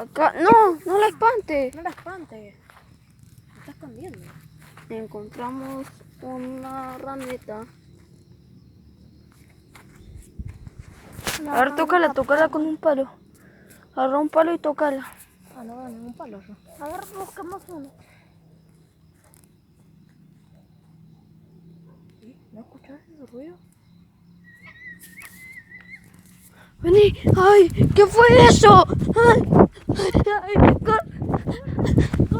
Acá, no, no la espante. No la espantes. Me está escondiendo. Encontramos una ranita. A ver, tócala con un palo. Agarra un palo y tócala. Ah, no veo ningún palo yo. A ver, buscamos uno. ¿Sí? ¿No escuchas ese ruido? Vení, ay, ¿qué fue eso? Ay, ay, ay,